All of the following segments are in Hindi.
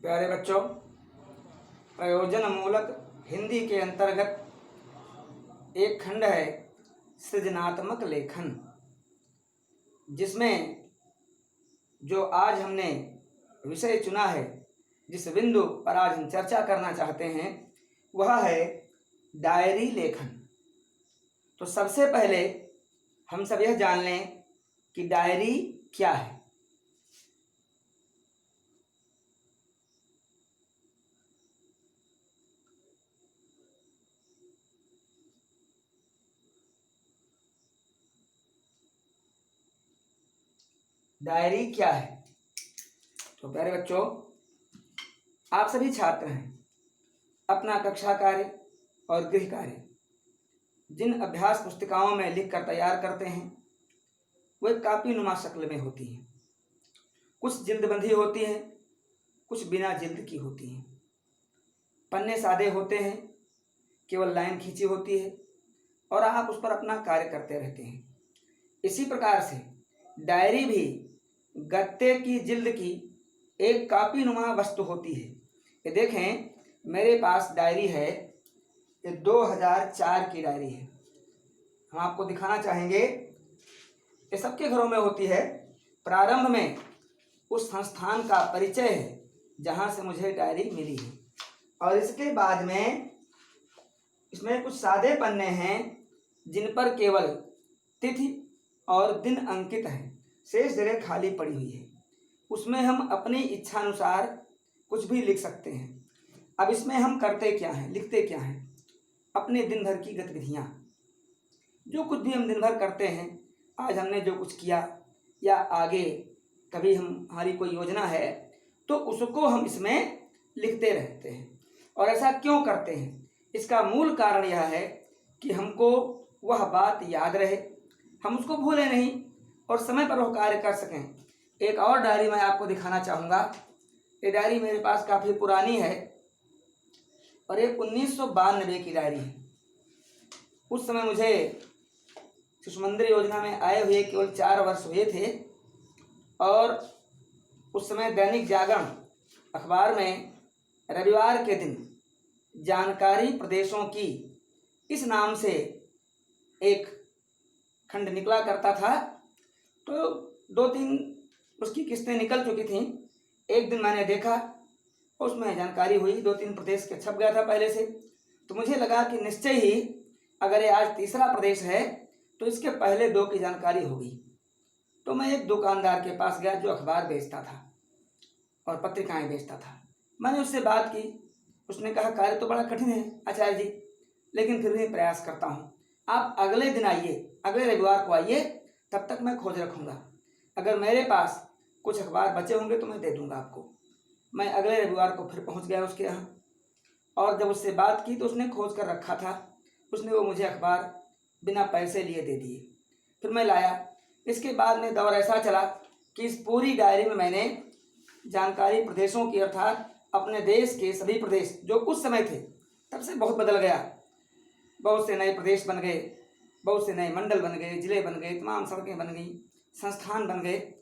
प्यारे बच्चों, प्रयोजन मूलक हिंदी के अंतर्गत एक खंड है सृजनात्मक लेखन, जिसमें जो आज हमने विषय चुना है, जिस बिंदु पर आज हम चर्चा करना चाहते हैं, वह है डायरी लेखन। तो सबसे पहले हम सब यह जान लें कि डायरी क्या है। डायरी क्या है? तो प्यारे बच्चों, आप सभी छात्र हैं। अपना कक्षा कार्य और गृह कार्य जिन अभ्यास पुस्तिकाओं में लिखकर तैयार करते हैं, वह कापी नुमा शक्ल में होती हैं। कुछ जिल्दबंदी होती हैं, कुछ बिना जिल्द की होती हैं। पन्ने सादे होते हैं, केवल लाइन खींची होती है और आप उस पर अपना कार्य करते रहते हैं। इसी प्रकार से डायरी भी गत्ते की जिल्द की एक कापी नुमा वस्तु होती है। ये देखें, मेरे पास डायरी है। ये 2004 की डायरी है। हम आपको दिखाना चाहेंगे। ये सबके घरों में होती है। प्रारंभ में उस संस्थान का परिचय है जहाँ से मुझे डायरी मिली है, और इसके बाद में इसमें कुछ सादे पन्ने हैं जिन पर केवल तिथि और दिन अंकित है। शेष जगह खाली पड़ी हुई है। उसमें हम अपनी इच्छानुसार कुछ भी लिख सकते हैं। अब इसमें हम करते क्या हैं, लिखते क्या हैं? अपने दिन भर की गतिविधियाँ, जो कुछ भी हम दिन भर करते हैं, आज हमने जो कुछ किया या आगे कभी हमारी कोई योजना है तो उसको हम इसमें लिखते रहते हैं। और ऐसा क्यों करते हैं? इसका मूल कारण यह है कि हमको वह बात याद रहे, हम उसको भूलें नहीं और समय पर वह कार्य कर सकें। एक और डायरी मैं आपको दिखाना चाहूँगा। ये डायरी मेरे पास काफ़ी पुरानी है और ये 1992 की डायरी है। उस समय मुझे शिशु मंदिर योजना में आए हुए केवल 4 वर्ष हुए थे और उस समय दैनिक जागरण अखबार में रविवार के दिन जानकारी प्रदेशों की इस नाम से एक खंड निकला करता था। तो 2-3 उसकी किस्तें निकल चुकी थीं। एक दिन मैंने देखा, उसमें जानकारी हुई, 2-3 प्रदेश के छप गया था पहले से। तो मुझे लगा कि निश्चय ही अगर ये आज तीसरा प्रदेश है तो इसके पहले 2 की जानकारी होगी। तो मैं एक दुकानदार के पास गया जो अखबार बेचता था और पत्रिकाएं बेचता था। मैंने उससे बात की। उसने कहा, कार्य तो बड़ा कठिन है आचार्य जी, लेकिन फिर भी प्रयास करता हूँ। आप अगले दिन आइए, अगले रविवार को आइए, तब तक मैं खोज रखूँगा। अगर मेरे पास कुछ अखबार बचे होंगे तो मैं दे दूँगा आपको। मैं अगले रविवार को फिर पहुँच गया उसके यहाँ और जब उससे बात की तो उसने खोज कर रखा था। उसने वो मुझे अखबार बिना पैसे लिए दे दिए। फिर मैं लाया। इसके बाद में दौर ऐसा चला कि इस पूरी डायरी में मैंने जानकारी प्रदेशों की, अर्थात अपने देश के सभी प्रदेश जो उस समय थे, तब से बहुत बदल गया। बहुत से नए प्रदेश बन गए, बहुत से नए मंडल बन गए, जिले बन गए, तमाम सड़कें बन गई, संस्थान बन गए।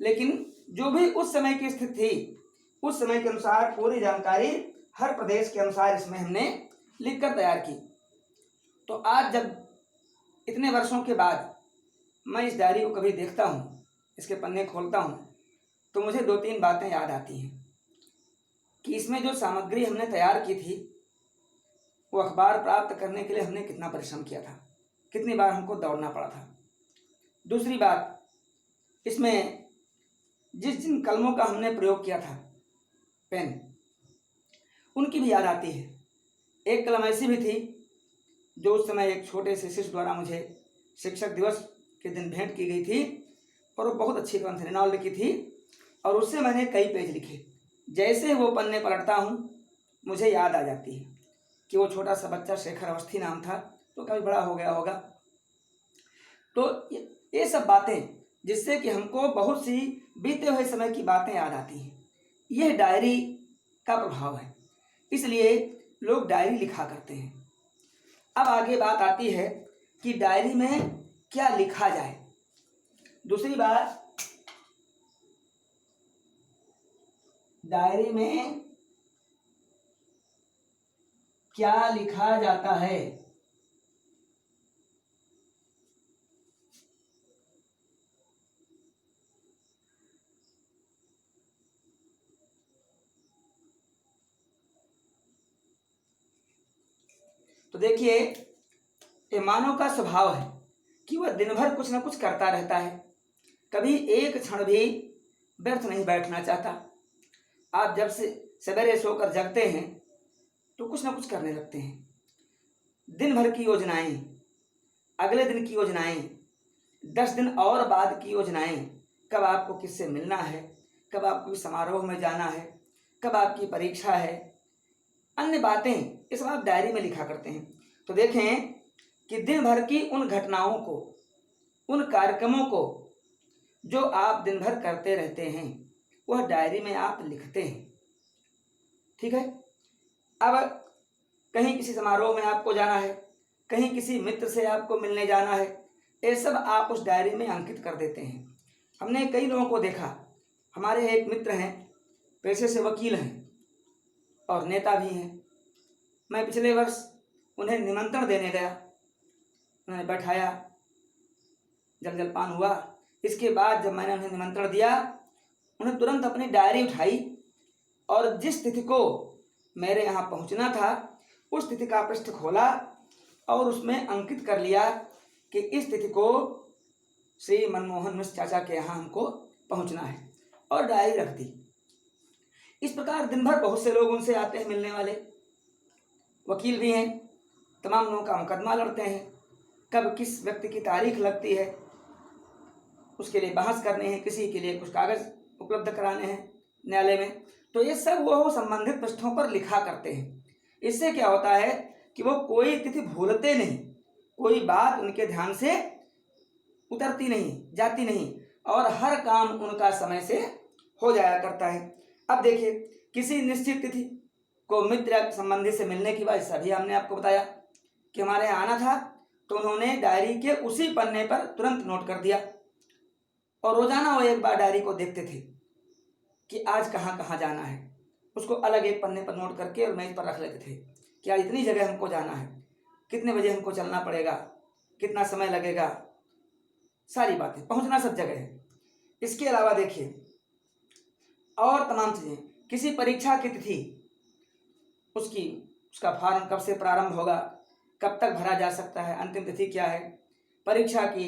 लेकिन जो भी उस समय की स्थिति थी, उस समय के अनुसार पूरी जानकारी हर प्रदेश के अनुसार इसमें हमने लिखकर तैयार की। तो आज जब इतने वर्षों के बाद मैं इस डायरी को कभी देखता हूँ, इसके पन्ने खोलता हूँ, तो मुझे 2-3 बातें याद आती हैं कि इसमें जो सामग्री हमने तैयार की थी, वो अखबार प्राप्त करने के लिए हमने कितना परिश्रम किया था, कितनी बार हमको दौड़ना पड़ा था। दूसरी बात, इसमें जिन कलमों का हमने प्रयोग किया था, पेन, उनकी भी याद आती है। एक कलम ऐसी भी थी जो उस समय एक छोटे से शिष्य द्वारा मुझे शिक्षक दिवस के दिन भेंट की गई थी और वो बहुत अच्छी कलम थी, रेनॉल्ड लिखी थी, और उससे मैंने कई पेज लिखे। जैसे वो पन्ने पलटता हूँ, मुझे याद आ जाती है कि वो छोटा सा बच्चा, शेखर अवस्थी नाम था, तो कभी बड़ा हो गया होगा। तो ये सब बातें जिससे कि हमको बहुत सी बीते हुए समय की बातें याद आती हैं, यह डायरी का प्रभाव है। इसलिए लोग डायरी लिखा करते हैं। अब आगे बात आती है कि डायरी में क्या लिखा जाए। दूसरी बात, डायरी में क्या लिखा जाता है? तो देखिए, ये मानव का स्वभाव है कि वह दिन भर कुछ ना कुछ करता रहता है, कभी एक क्षण भी व्यर्थ नहीं बैठना चाहता। आप जब से सवेरे सोकर जगते हैं तो कुछ ना कुछ करने लगते हैं, दिन भर की योजनाएं, अगले दिन की योजनाएं, 10 दिन और बाद की योजनाएं, कब आपको किससे मिलना है, कब आपको समारोह में जाना है, कब आपकी परीक्षा है, अन्य बातें, ये सब आप डायरी में लिखा करते हैं। तो देखें कि दिन भर की उन घटनाओं को, उन कार्यक्रमों को जो आप दिन भर करते रहते हैं, वह डायरी में आप लिखते हैं। ठीक है। अब कहीं किसी समारोह में आपको जाना है, कहीं किसी मित्र से आपको मिलने जाना है, ये सब आप उस डायरी में अंकित कर देते हैं। हमने कई लोगों को देखा, हमारे एक मित्र हैं, पेशे से वकील हैं और नेता भी हैं। मैं पिछले वर्ष उन्हें निमंत्रण देने गया, उन्हें बैठाया, जल जलपान हुआ। इसके बाद जब मैंने उन्हें निमंत्रण दिया, उन्हें तुरंत अपनी डायरी उठाई और जिस तिथि को मेरे यहाँ पहुँचना था उस तिथि का पृष्ठ खोला और उसमें अंकित कर लिया कि इस तिथि को श्री मनमोहन मिश्र चाचा के यहाँ हमको पहुँचना है, और डायरी रख दी। इस प्रकार दिन भर बहुत से लोग उनसे आते हैं मिलने वाले, वकील भी हैं, तमाम लोगों का मुकदमा लड़ते हैं, कब किस व्यक्ति की तारीख लगती है उसके लिए बहस करने हैं, किसी के लिए कुछ कागज उपलब्ध कराने हैं न्यायालय में, तो ये सब वो संबंधित पृष्ठों पर लिखा करते हैं। इससे क्या होता है कि वो कोई तिथि भूलते नहीं, कोई बात उनके ध्यान से उतरती नहीं, जाती नहीं, और हर काम उनका समय से हो जाया करता है। अब देखिए, किसी निश्चित तिथि को मित्र संबंधी से मिलने की बात सभी हमने आपको बताया कि हमारे यहाँ आना था, तो उन्होंने डायरी के उसी पन्ने पर तुरंत नोट कर दिया और रोजाना वो एक बार डायरी को देखते थे कि आज कहाँ कहाँ जाना है, उसको अलग एक पन्ने पर नोट करके और मेज पर रख लेते थे कि आज इतनी जगह हमको जाना है, कितने बजे हमको चलना पड़ेगा, कितना समय लगेगा, सारी बातें, पहुंचना सब जगह है। इसके अलावा देखिए और तमाम चीज़ें, किसी परीक्षा की तिथि, उसका फॉर्म कब से प्रारंभ होगा, कब तक भरा जा सकता है, अंतिम तिथि क्या है, परीक्षा की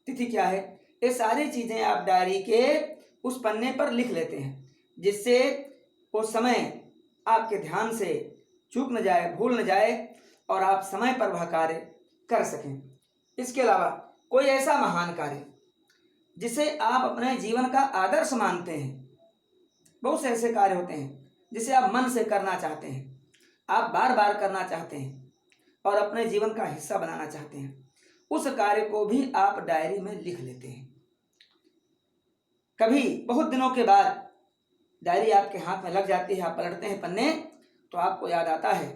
तिथि क्या है, ये सारी चीज़ें आप डायरी के उस पन्ने पर लिख लेते हैं, जिससे वो समय आपके ध्यान से चूक न जाए, भूल न जाए, और आप समय पर वह कार्य कर सकें। इसके अलावा कोई ऐसा महान कार्य जिसे आप अपने जीवन का आदर्श मानते हैं, बहुत से ऐसे कार्य होते हैं जिसे आप मन से करना चाहते हैं, आप बार बार करना चाहते हैं और अपने जीवन का हिस्सा बनाना चाहते हैं, उस कार्य को भी आप डायरी में लिख लेते हैं। कभी बहुत दिनों के बाद डायरी आपके हाथ में लग जाती है, आप पलटते हैं पन्ने, तो आपको याद आता है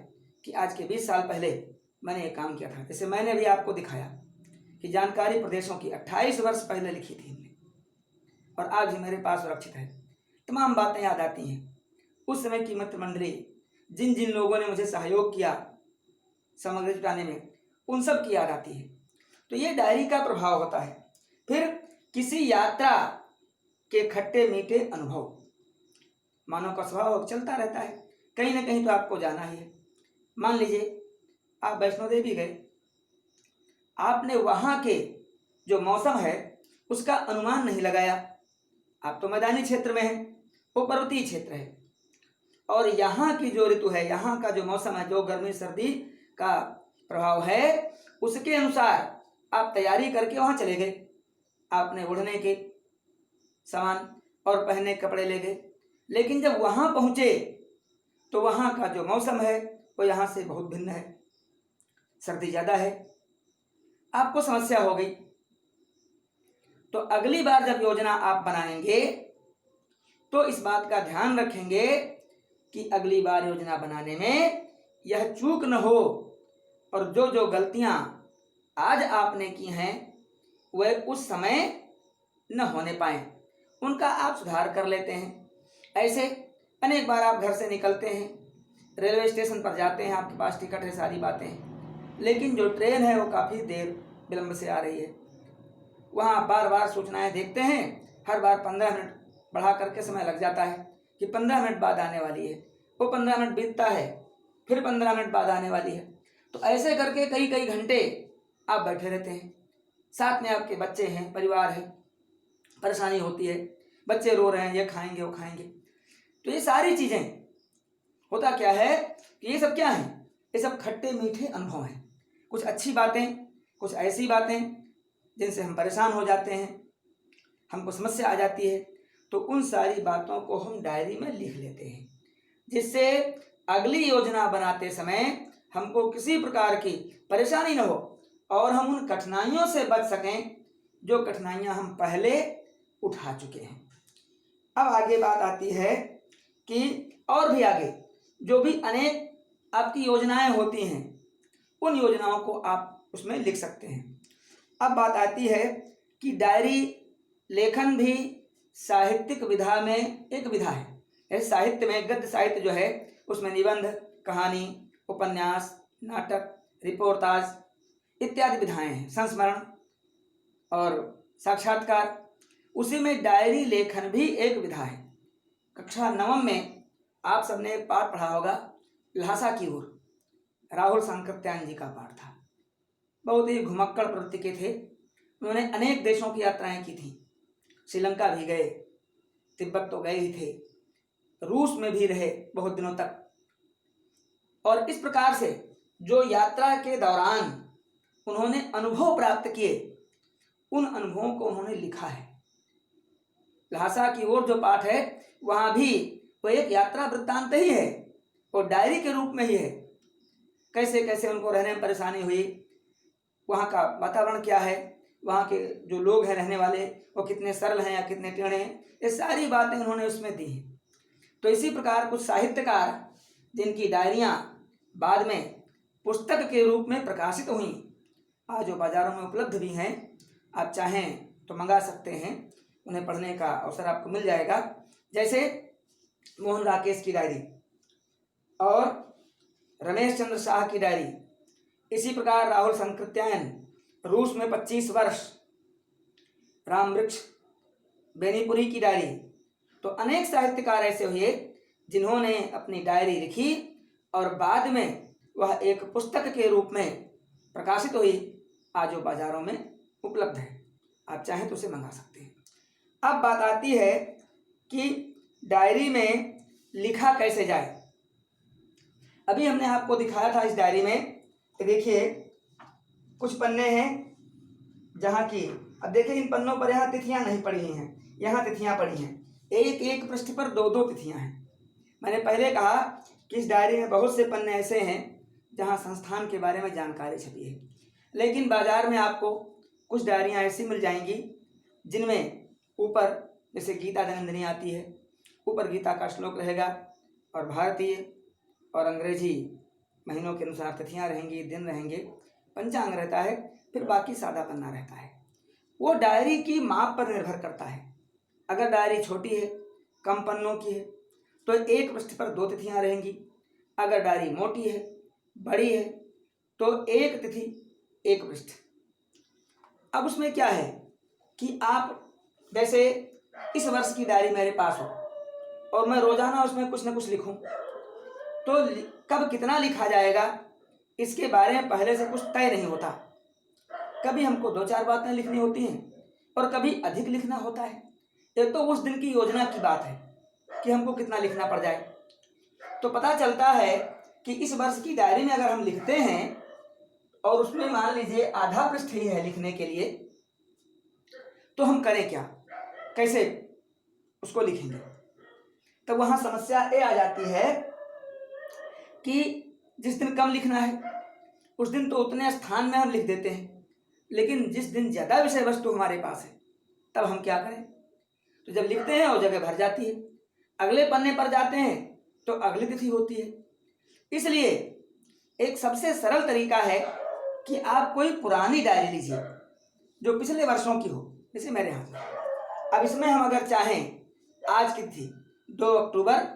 कि आज के 20 साल पहले मैंने ये काम किया था। जैसे मैंने भी आपको दिखाया कि जानकारी प्रदेशों की 28 वर्ष पहले लिखी थी हमने, और आज भी मेरे पास सुरक्षित है। तमाम बातें याद आती हैं, उस समय की मित्र मंडली, जिन जिन लोगों ने मुझे सहयोग किया सामग्री जुटाने में, उन सब की याद आती है। तो ये डायरी का प्रभाव होता है। फिर किसी यात्रा के खट्टे मीठे अनुभव, मानव का स्वभाव चलता रहता है, कहीं ना कहीं तो आपको जाना ही है। मान लीजिए आप वैष्णो देवी गए, आपने वहाँ के जो मौसम है उसका अनुमान नहीं लगाया, आप तो मैदानी क्षेत्र में हैं, वो पर्वतीय क्षेत्र है, और यहाँ की जो ऋतु है, यहाँ का जो मौसम है, जो गर्मी सर्दी का प्रभाव है, उसके अनुसार आप तैयारी करके वहाँ चले गए। आपने उड़ने के सामान और पहनने के कपड़े ले गए, लेकिन जब वहाँ पहुँचे तो वहाँ का जो मौसम है वो यहाँ से बहुत भिन्न है, सर्दी ज़्यादा है, आपको समस्या हो गई। तो अगली बार जब योजना आप बनाएंगे तो इस बात का ध्यान रखेंगे कि अगली बार योजना बनाने में यह चूक न हो, और जो जो गलतियां आज आपने की हैं वह उस समय न होने पाए, उनका आप सुधार कर लेते हैं। ऐसे अनेक बार आप घर से निकलते हैं, रेलवे स्टेशन पर जाते हैं, आपके पास टिकट है, सारी बातें हैं, लेकिन जो ट्रेन है वो काफ़ी देर विलम्ब से आ रही है। वहाँ बार बार सूचनाएं देखते हैं, हर बार 15 मिनट बढ़ा करके समय लग जाता है कि 15 मिनट बाद आने वाली है। वो 15 मिनट बीतता है, फिर 15 मिनट बाद आने वाली है। तो ऐसे करके कई कई घंटे आप बैठे रहते हैं। साथ में आपके बच्चे हैं, परिवार है, परेशानी होती है, बच्चे रो रहे हैं, ये खाएंगे वो खाएंगे। तो ये सारी चीज़ें, होता क्या है कि ये सब क्या है, ये सब खट्टे मीठे अनुभव हैं। कुछ अच्छी बातें, कुछ ऐसी बातें जिनसे हम परेशान हो जाते हैं, हमको समस्या आ जाती है, तो उन सारी बातों को हम डायरी में लिख लेते हैं, जिससे अगली योजना बनाते समय हमको किसी प्रकार की परेशानी न हो और हम उन कठिनाइयों से बच सकें जो कठिनाइयां हम पहले उठा चुके हैं। अब आगे बात आती है कि और भी आगे जो भी अनेक आपकी योजनाएं होती हैं, उन योजनाओं को आप उसमें लिख सकते हैं। अब बात आती है कि डायरी लेखन भी साहित्यिक विधा में एक विधा है। ऐसे साहित्य में गद्य साहित्य जो है उसमें निबंध, कहानी, उपन्यास, नाटक, रिपोर्टाज इत्यादि विधाएं हैं, संस्मरण और साक्षात्कार। उसी में डायरी लेखन भी एक विधा है। कक्षा 9 में आप सबने एक पाठ पढ़ा होगा, ल्हासा की ओर, राहुल सांकृत्यायन जी का पाठ था। बहुत ही घुमक्कड़ प्रवृत्ति के थे। उन्होंने अनेक देशों की यात्राएं की थी, श्रीलंका भी गए, तिब्बत तो गए ही थे, रूस में भी रहे बहुत दिनों तक। और इस प्रकार से जो यात्रा के दौरान उन्होंने अनुभव प्राप्त किए, उन अनुभवों को उन्होंने लिखा है। ल्हासा की ओर जो पाठ है वहाँ भी वो एक यात्रा वृत्तांत ही है और डायरी के रूप में ही है। कैसे कैसे उनको रहने में परेशानी हुई, वहाँ का वातावरण क्या है, वहाँ के जो लोग हैं रहने वाले वो कितने सरल हैं या कितने टेढ़े हैं, ये सारी बातें उन्होंने उसमें दी हैं। तो इसी प्रकार कुछ साहित्यकार जिनकी डायरियाँ बाद में पुस्तक के रूप में प्रकाशित हुई, आज जो बाज़ारों में उपलब्ध भी हैं, आप चाहें तो मंगा सकते हैं, उन्हें पढ़ने का अवसर आपको मिल जाएगा। जैसे मोहन राकेश की डायरी और रमेश चंद्र शाह की डायरी, इसी प्रकार राहुल सांकृत्यायन रूस में 25 वर्ष, रामवृक्ष बेनीपुरी की डायरी। तो अनेक साहित्यकार ऐसे हुए जिन्होंने अपनी डायरी लिखी और बाद में वह एक पुस्तक के रूप में प्रकाशित हुई, आज वो बाज़ारों में उपलब्ध है, आप चाहें तो उसे मंगा सकते हैं। अब बात आती है कि डायरी में लिखा कैसे जाए। अभी हमने आपको दिखाया था इस डायरी में, देखिए कुछ पन्ने हैं जहाँ की, अब देखिए इन पन्नों पर यहाँ तिथियाँ नहीं पड़ी हैं, यहाँ तिथियाँ पड़ी हैं, एक एक पृष्ठ पर 2-2 तिथियाँ हैं। मैंने पहले कहा कि इस डायरी में बहुत से पन्ने ऐसे हैं जहाँ संस्थान के बारे में जानकारी छपी है, लेकिन बाजार में आपको कुछ डायरियाँ ऐसी मिल जाएंगी जिनमें ऊपर जैसे गीता दैनंदिनी आती है, ऊपर गीता का श्लोक रहेगा और भारतीय और अंग्रेजी महीनों के अनुसार तिथियाँ रहेंगी, दिन रहेंगे, पंचांग रहता है, फिर बाकी सादा पन्ना रहता है। वो डायरी की माप पर निर्भर करता है। अगर डायरी छोटी है, कम पन्नों की है, तो एक पृष्ठ पर 2 तिथियाँ रहेंगी। अगर डायरी मोटी है, बड़ी है, तो एक तिथि एक पृष्ठ। अब उसमें क्या है कि आप जैसे इस वर्ष की डायरी मेरे पास हो और मैं रोजाना उसमें कुछ न कुछ लिखूं, तो कब कितना लिखा जाएगा इसके बारे में पहले से कुछ तय नहीं होता। कभी हमको 2-4 बातें लिखनी होती हैं और कभी अधिक लिखना होता है। ये तो उस दिन की योजना की बात है कि हमको कितना लिखना पड़ जाए। तो पता चलता है कि इस वर्ष की डायरी में अगर हम लिखते हैं और उसमें मान लीजिए आधा पृष्ठ ही है लिखने के लिए, तो हम करें क्या, कैसे उसको लिखेंगे। तब वहाँ समस्या ये आ जाती है कि जिस दिन कम लिखना है उस दिन तो उतने स्थान में हम लिख देते हैं, लेकिन जिस दिन ज़्यादा विषय वस्तु हमारे पास है तब हम क्या करें। तो जब लिखते हैं वो जगह भर जाती है, अगले पन्ने पर जाते हैं तो अगली तिथि होती है। इसलिए एक सबसे सरल तरीका है कि आप कोई पुरानी डायरी लीजिए जो पिछले वर्षों की हो, जैसे मेरे हाथ में। अब इसमें हम अगर चाहें आज की तिथि 2 अक्टूबर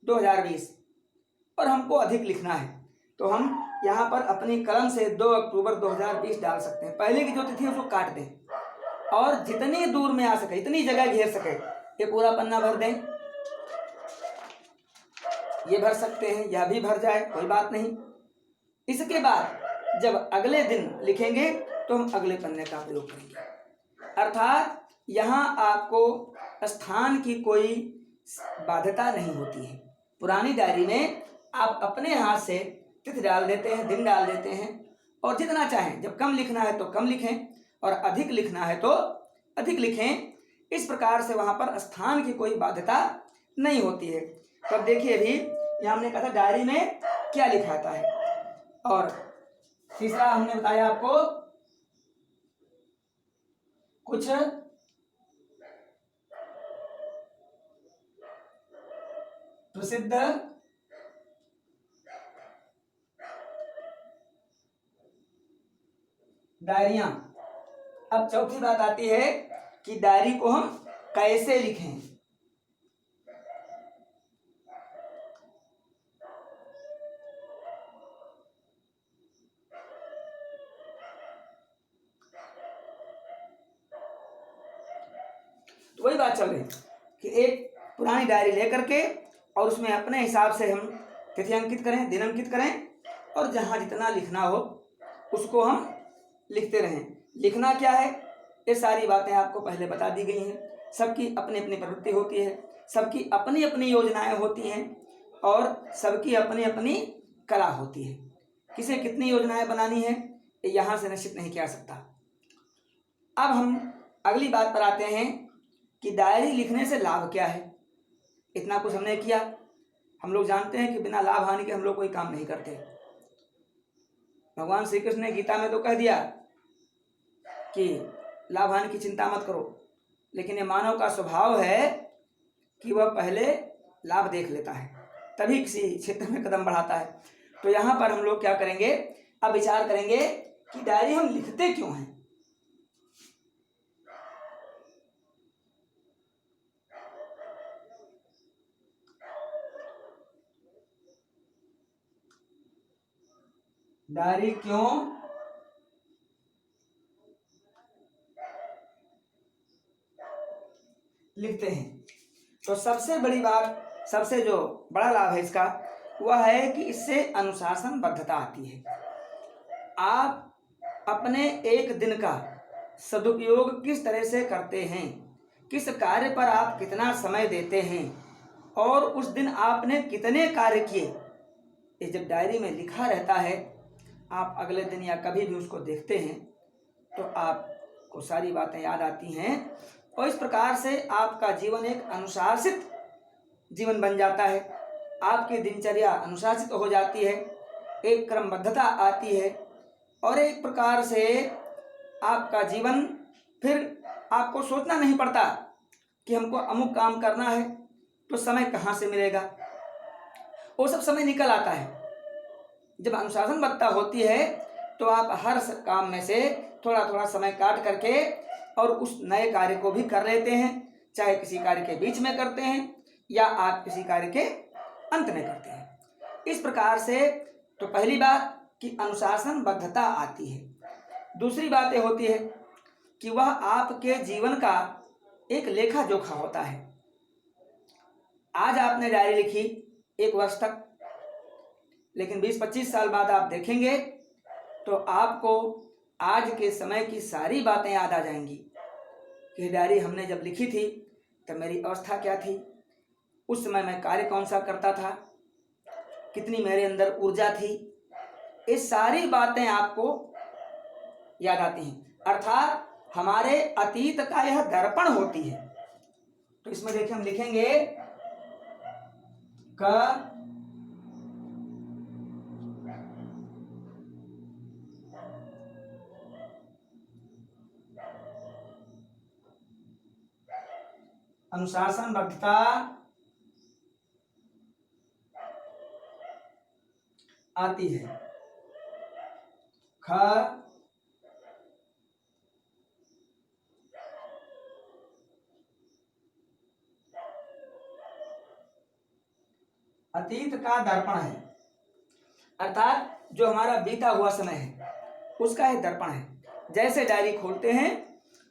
2020 और हमको अधिक लिखना है, तो हम यहाँ पर अपनी कलम से 2 अक्टूबर 2020 डाल सकते हैं। पहले की जो तिथि है उसको काट दें और जितनी दूर में आ सके, इतनी जगह घेर सके, ये पूरा पन्ना भर दें। ये भर सकते हैं, यह भी भर जाए, कोई बात नहीं। इसके बाद जब अगले दिन लिखेंगे तो हम अगले पन्ने का प्रयोग करेंगे। अर्थात यहाँ आपको स्थान की कोई बाध्यता नहीं होती है। पुरानी डायरी में आप अपने हाथ से तिथि डाल देते हैं, दिन डाल देते हैं, और जितना चाहें, जब कम लिखना है तो कम लिखें और अधिक लिखना है तो अधिक लिखें। इस प्रकार से वहाँ पर स्थान की कोई बाध्यता नहीं होती है। तो अब देखिए, अभी यहाँ हमने कहा था डायरी में क्या लिखाता है, और तीसरा हमने बताया आपको कुछ प्रसिद्ध डायरियां। अब चौथी बात आती है कि डायरी को हम कैसे लिखें। तो वही बात चल रही कि एक पुरानी डायरी लेकर के और उसमें अपने हिसाब से हम तिथि अंकित करें, दिन अंकित करें, और जहाँ जितना लिखना हो उसको हम लिखते रहें। लिखना क्या है, ये सारी बातें आपको पहले बता दी गई हैं। सबकी अपनी अपनी प्रवृत्ति होती है, सबकी अपनी अपनी योजनाएं होती हैं, और सबकी अपनी अपनी कला होती है। किसे कितनी योजनाएं बनानी है ये यहाँ से निश्चित नहीं किया सकता। अब हम अगली बात पर आते हैं कि डायरी लिखने से लाभ क्या है। इतना कुछ हमने किया। हम लोग जानते हैं कि बिना लाभ हानि के हम लोग कोई काम नहीं करते। भगवान श्री कृष्ण ने गीता में तो कह दिया कि लाभ हानि की चिंता मत करो, लेकिन ये मानव का स्वभाव है कि वह पहले लाभ देख लेता है, तभी किसी क्षेत्र में कदम बढ़ाता है। तो यहाँ पर हम लोग क्या करेंगे, अब विचार करेंगे कि डायरी हम लिखते क्यों हैं। डायरी क्यों लिखते हैं। तो सबसे बड़ी बात, सबसे जो बड़ा लाभ है इसका, वह है कि इससे अनुशासनबद्धता आती है। आप अपने एक दिन का सदुपयोग किस तरह से करते हैं, किस कार्य पर आप कितना समय देते हैं, और उस दिन आपने कितने कार्य किए, ये जब डायरी में लिखा रहता है, आप अगले दिन या कभी भी उसको देखते हैं तो आपको सारी बातें याद आती हैं, और इस प्रकार से आपका जीवन एक अनुशासित जीवन बन जाता है। आपकी दिनचर्या अनुशासित हो जाती है, एक क्रमबद्धता आती है, और एक प्रकार से आपका जीवन, फिर आपको सोचना नहीं पड़ता कि हमको अमुक काम करना है तो समय कहाँ से मिलेगा, वो सब समय निकल आता है। जब अनुशासनबद्धता होती है तो आप हर काम में से थोड़ा थोड़ा समय काट करके और उस नए कार्य को भी कर लेते हैं, चाहे किसी कार्य के बीच में करते हैं या आप किसी कार्य के अंत में करते हैं। इस प्रकार से तो पहली बात कि अनुशासनबद्धता आती है। दूसरी बात यह होती है कि वह आपके जीवन का एक लेखा जोखा होता है। आज आपने डायरी लिखी 1 वर्ष तक, लेकिन 20-25 साल बाद आप देखेंगे तो आपको आज के समय की सारी बातें याद आ जाएंगी कि डायरी हमने जब लिखी थी तब मेरी अवस्था क्या थी, उस समय मैं कार्य कौन सा करता था, कितनी मेरे अंदर ऊर्जा थी। ये सारी बातें आपको याद आती हैं, अर्थात हमारे अतीत का यह दर्पण होती है। तो इसमें देखिए हम लिखेंगे क अनुशासनबद्धता आती है, ख अतीत का दर्पण है। अर्थात जो हमारा बीता हुआ समय है उसका एक दर्पण है। जैसे डायरी खोलते हैं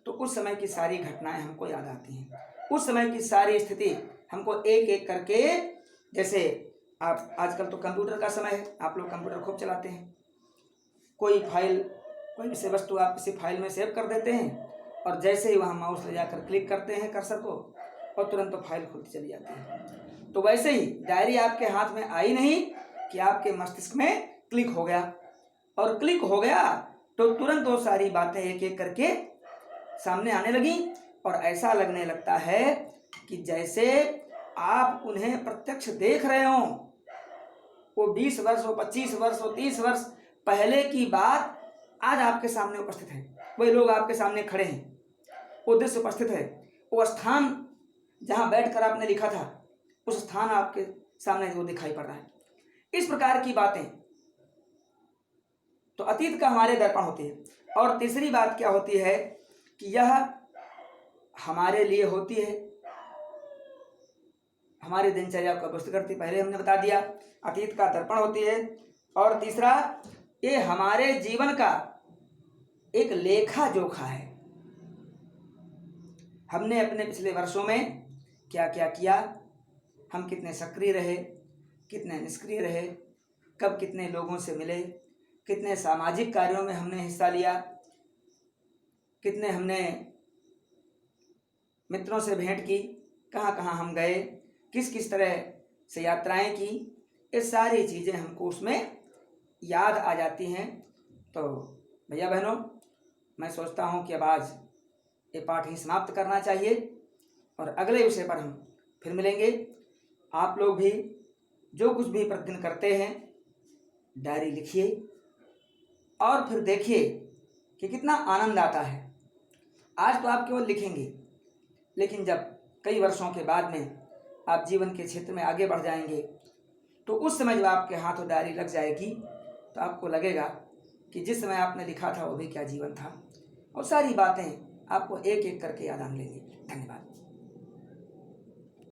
तो उस समय की सारी घटनाएं हमको याद आती हैं, उस समय की सारी स्थिति हमको एक एक करके, जैसे आप आजकल तो कंप्यूटर का समय है, आप लोग कंप्यूटर खूब चलाते हैं, कोई फाइल, कोई विषय वस्तु आप किसी फाइल में सेव कर देते हैं और जैसे ही वहाँ माउस ले जाकर क्लिक करते हैं कर्सर को और तुरंत तो फाइल खुलती चली जाती है। तो वैसे ही डायरी आपके हाथ में आई नहीं कि आपके मस्तिष्क में क्लिक हो गया, और क्लिक हो गया तो तुरंत वो सारी बातें एक एक करके सामने आने लगी और ऐसा लगने लगता है कि जैसे आप उन्हें प्रत्यक्ष देख रहे हो। वो 20 वर्ष हो, 25 वर्ष हो, 30 वर्ष पहले की बात आज आपके सामने उपस्थित है, वही लोग आपके सामने खड़े हैं, वो दृश्य उपस्थित है, वो स्थान जहाँ बैठकर आपने लिखा था उस स्थान आपके सामने वो दिखाई पड़ रहा है। इस प्रकार की बातें तो अतीत का हमारे दर्पण होती है। और तीसरी बात क्या होती है कि यह हमारे लिए होती है, हमारे दिनचर्या को प्रस्तुत करती, पहले हमने बता दिया अतीत का दर्पण होती है। और तीसरा, ये हमारे जीवन का एक लेखा जोखा है, हमने अपने पिछले वर्षों में क्या क्या किया, हम कितने सक्रिय रहे, कितने निष्क्रिय रहे, कब कितने लोगों से मिले, कितने सामाजिक कार्यों में हमने हिस्सा लिया, कितने हमने मित्रों से भेंट की, कहाँ कहाँ हम गए, किस किस तरह से यात्राएं की, ये सारी चीज़ें हमको उसमें याद आ जाती हैं। तो भैया बहनों, मैं सोचता हूँ कि अब आज ये पाठ ही समाप्त करना चाहिए और अगले विषय पर हम फिर मिलेंगे। आप लोग भी जो कुछ भी प्रतिदिन करते हैं डायरी लिखिए और फिर देखिए कि कितना आनंद आता है। आज तो आप केवल लिखेंगे, लेकिन जब कई वर्षों के बाद में आप जीवन के क्षेत्र में आगे बढ़ जाएंगे तो उस समय जब आपके हाथों डायरी लग जाएगी तो आपको लगेगा कि जिस समय आपने लिखा था वो भी क्या जीवन था, और सारी बातें आपको एक एक करके याद आने लगेंगी। धन्यवाद।